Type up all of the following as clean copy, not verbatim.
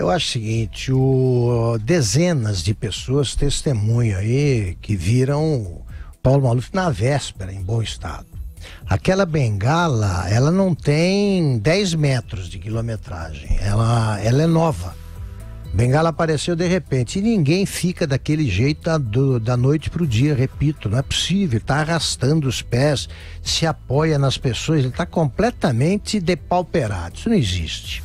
Eu acho o seguinte, dezenas de pessoas testemunham aí que viram Paulo Maluf na véspera, em bom estado. Aquela bengala, ela não tem 10 metros de quilometragem, ela é nova. A bengala apareceu de repente e ninguém fica daquele jeito da noite para o dia, repito, não é possível, está arrastando os pés, se apoia nas pessoas, ele está completamente depauperado, isso não existe.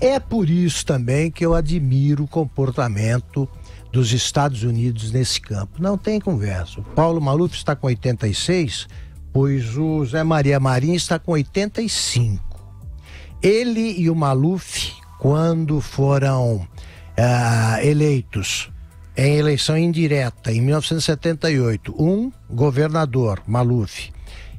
É por isso também que eu admiro o comportamento dos Estados Unidos nesse campo. Não tem conversa. O Paulo Maluf está com 86, pois o Zé Maria Marinho está com 85. Ele e o Maluf, quando foram eleitos em eleição indireta em 1978, um governador, Maluf,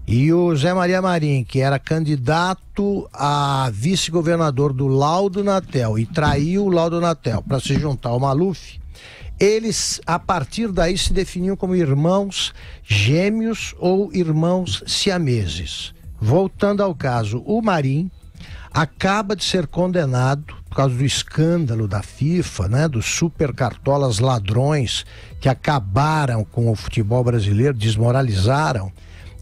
e o Zé Maria Marinho, que era candidato a vice-governador do Laudo Natel e traiu o Laudo Natel para se juntar ao Maluf, eles, a partir daí, se definiam como irmãos gêmeos ou irmãos siameses. Voltando ao caso, o Marinho acaba de ser condenado por causa do escândalo da FIFA, né, dos super cartolas ladrões que acabaram com o futebol brasileiro, desmoralizaram.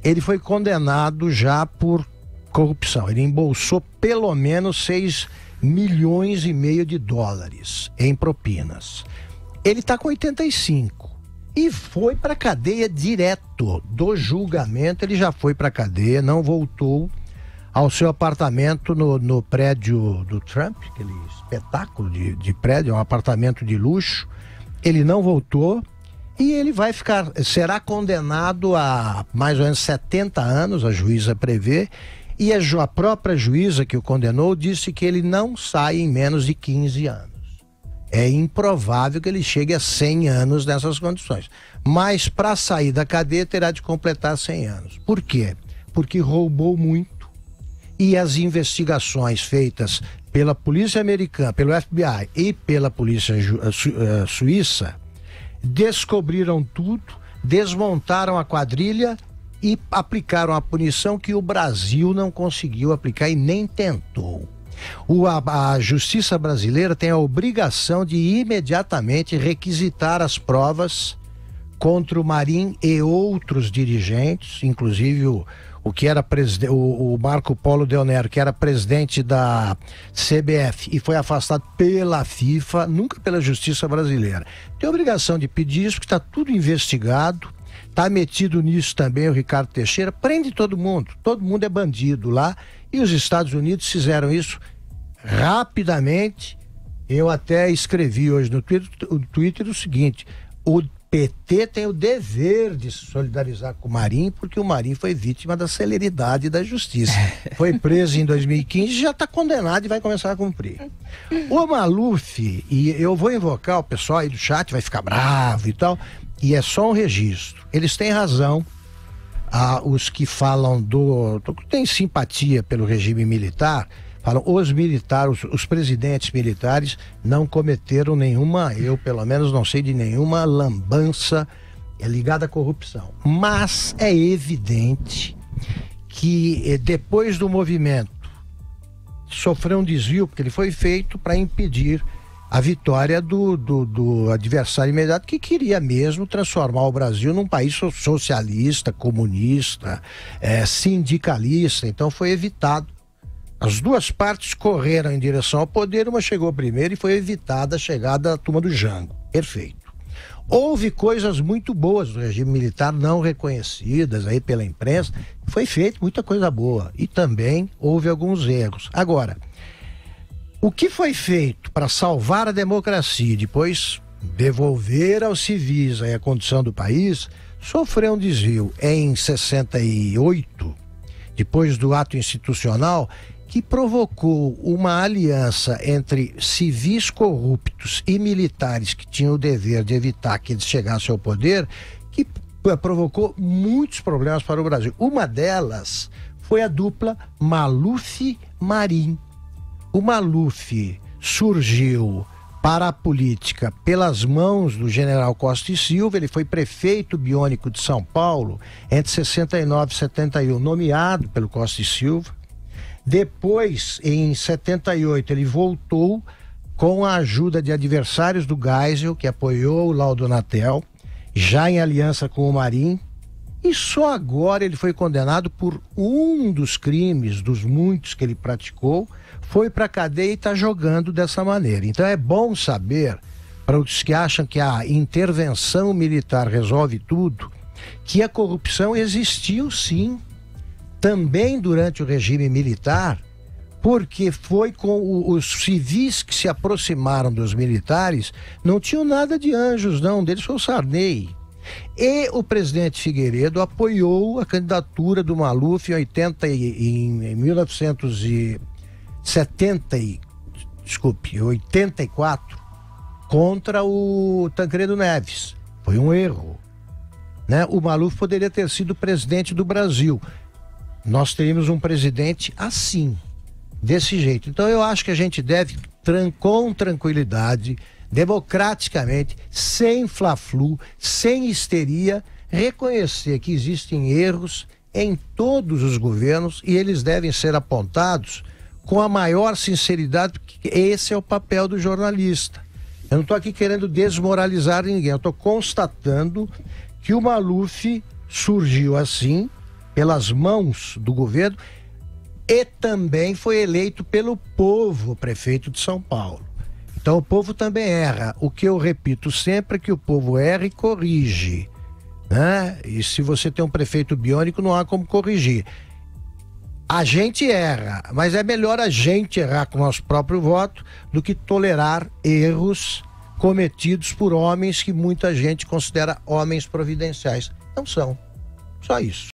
Ele foi condenado já por corrupção. Ele embolsou pelo menos 6,5 milhões de dólares em propinas. Ele está com 85 e foi para a cadeia direto do julgamento. Ele já foi para a cadeia, não voltou ao seu apartamento no prédio do Trump, aquele espetáculo de prédio, um apartamento de luxo. Ele não voltou. E ele será condenado a mais ou menos 70 anos, a juíza prevê, e a própria juíza que o condenou disse que ele não sai em menos de 15 anos. É improvável que ele chegue a 100 anos nessas condições. Mas para sair da cadeia terá de completar 100 anos. Por quê? Porque roubou muito e as investigações feitas pela polícia americana, pelo FBI e pela polícia suíça, descobriram tudo, desmontaram a quadrilha e aplicaram a punição que o Brasil não conseguiu aplicar e nem tentou. A justiça brasileira tem a obrigação de imediatamente requisitar as provas contra o Marinho e outros dirigentes, inclusive o que era o Marco Polo Del Nero, que era presidente da CBF e foi afastado pela FIFA, nunca pela justiça brasileira. Tem a obrigação de pedir isso, que está tudo investigado, está metido nisso também o Ricardo Teixeira, prende todo mundo é bandido lá, e os Estados Unidos fizeram isso rapidamente. Eu até escrevi hoje no Twitter o seguinte: o PT tem o dever de se solidarizar com o Marinho, porque o Marinho foi vítima da celeridade da justiça. Foi preso em 2015 e já está condenado e vai começar a cumprir. O Maluf, e eu vou invocar o pessoal aí do chat, vai ficar bravo e tal, e é só um registro. Eles têm razão, os que falam tem simpatia pelo regime militar, falam os militares, os presidentes militares não cometeram nenhuma, eu pelo menos não sei de nenhuma lambança ligada à corrupção. Mas é evidente que depois do movimento sofreu um desvio, porque ele foi feito para impedir a vitória do adversário imediato, que queria mesmo transformar o Brasil num país socialista, comunista, sindicalista. Então foi evitado. As duas partes correram em direção ao poder, uma chegou primeiro e foi evitada a chegada da turma do Jango. Perfeito. Houve coisas muito boas do regime militar, não reconhecidas aí pela imprensa, foi feito muita coisa boa e também houve alguns erros. Agora, o que foi feito para salvar a democracia e depois devolver aos civis aí a condição do país, sofreu um desvio em 68, depois do ato institucional, que provocou uma aliança entre civis corruptos e militares que tinham o dever de evitar que eles chegassem ao poder, que provocou muitos problemas para o Brasil. Uma delas foi a dupla Maluf-Marinho. O Maluf surgiu para a política pelas mãos do general Costa e Silva. Ele foi prefeito biônico de São Paulo entre 69 e 71, nomeado pelo Costa e Silva. Depois, em 78, ele voltou com a ajuda de adversários do Geisel, que apoiou o Laudo Natel, já em aliança com o Marinho, e só agora ele foi condenado por um dos crimes, dos muitos que ele praticou, foi para a cadeia e está jogando dessa maneira. Então é bom saber, para os que acham que a intervenção militar resolve tudo, que a corrupção existiu sim, também durante o regime militar, porque foi com os civis que se aproximaram dos militares, não tinham nada de anjos, não, um deles foi o Sarney. E o presidente Figueiredo apoiou a candidatura do Maluf em 1984 contra o Tancredo Neves. Foi um erro, né? O Maluf poderia ter sido presidente do Brasil. Nós teríamos um presidente assim, desse jeito. Então eu acho que a gente deve, com tranquilidade, democraticamente, sem fla-flu, sem histeria, reconhecer que existem erros em todos os governos e eles devem ser apontados com a maior sinceridade, porque esse é o papel do jornalista. Eu não estou aqui querendo desmoralizar ninguém, eu estou constatando que o Maluf surgiu assim, pelas mãos do governo, e também foi eleito pelo povo prefeito de São Paulo. Então o povo também erra. O que eu repito sempre é que o povo erra e corrige, né? E se você tem um prefeito biônico, não há como corrigir. A gente erra, mas é melhor a gente errar com o nosso próprio voto do que tolerar erros cometidos por homens que muita gente considera homens providenciais. Não são. Só isso.